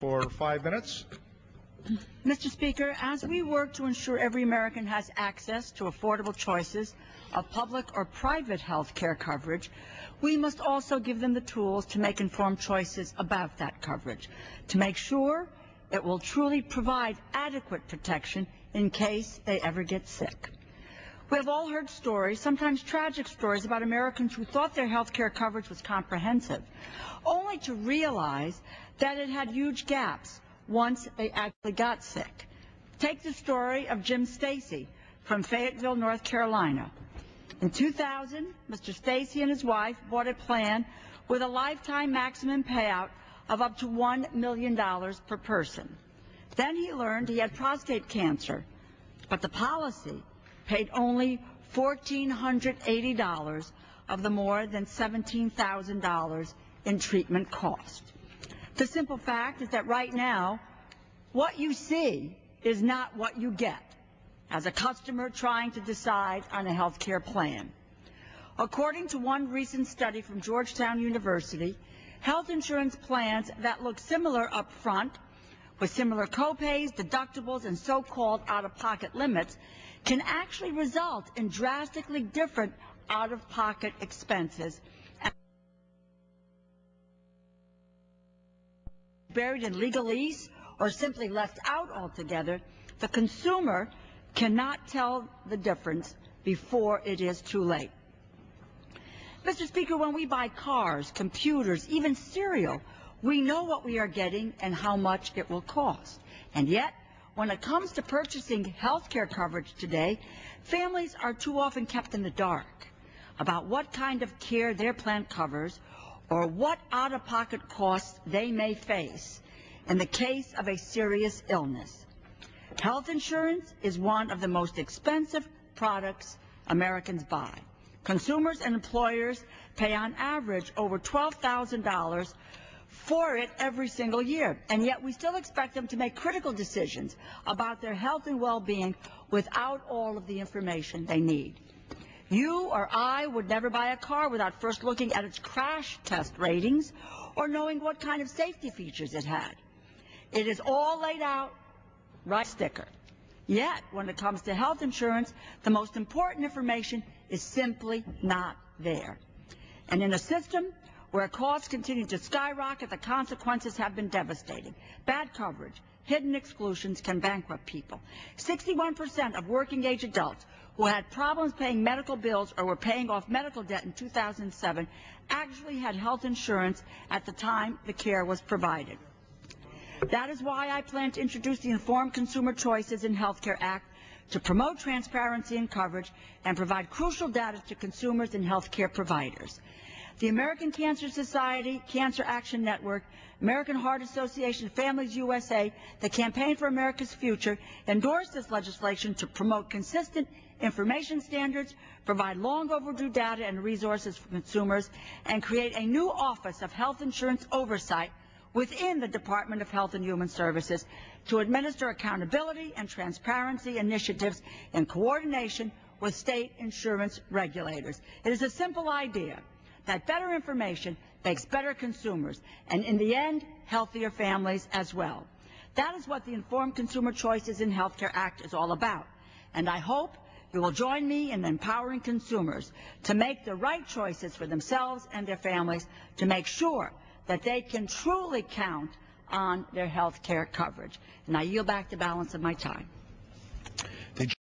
For 5 minutes. Mr. Speaker, as we work to ensure every American has access to affordable choices of public or private health care coverage, we must also give them the tools to make informed choices about that coverage, to make sure it will truly provide adequate protection in case they ever get sick. We have all heard stories, sometimes tragic stories, about Americans who thought their health care coverage was comprehensive, only to realize that it had huge gaps once they actually got sick. Take the story of Jim Stacy from Fayetteville, North Carolina. In 2000, Mr. Stacy and his wife bought a plan with a lifetime maximum payout of up to $1 million per person. Then he learned he had prostate cancer, but the policy paid only $1,480 of the more than $17,000 in treatment cost. The simple fact is that right now, what you see is not what you get as a customer trying to decide on a health care plan. According to one recent study from Georgetown University, health insurance plans that look similar up front, with similar copays, deductibles, and so-called out-of-pocket limits, can actually result in drastically different out-of-pocket expenses. Buried in legalese or simply left out altogether, the consumer cannot tell the difference before it is too late. Mr. Speaker, when we buy cars, computers, even cereal, we know what we are getting and how much it will cost. And yet, when it comes to purchasing health care coverage today, families are too often kept in the dark about what kind of care their plan covers or what out-of-pocket costs they may face in the case of a serious illness. Health insurance is one of the most expensive products Americans buy. Consumers and employers pay on average over $12,000 for it every single year, and yet we still expect them to make critical decisions about their health and well-being without all of the information they need. You or I would never buy a car without first looking at its crash test ratings or knowing what kind of safety features it had. It is all laid out, right sticker. Yet, when it comes to health insurance, the most important information is simply not there. And in a system where costs continue to skyrocket, the consequences have been devastating. Bad coverage, hidden exclusions can bankrupt people. 61% of working-age adults who had problems paying medical bills or were paying off medical debt in 2007 actually had health insurance at the time the care was provided. That is why I plan to introduce the Informed Consumer Choices in Healthcare Act to promote transparency in coverage and provide crucial data to consumers and healthcare providers. The American Cancer Society, Cancer Action Network, American Heart Association, Families USA, the Campaign for America's Future endorsed this legislation to promote consistent information standards, provide long overdue data and resources for consumers, and create a new Office of Health Insurance Oversight within the Department of Health and Human Services to administer accountability and transparency initiatives in coordination with state insurance regulators. It is a simple idea that better information makes better consumers, and in the end, healthier families as well. That is what the Informed Consumer Choices in Healthcare Act is all about, and I hope you will join me in empowering consumers to make the right choices for themselves and their families to make sure that they can truly count on their health care coverage. And I yield back the balance of my time.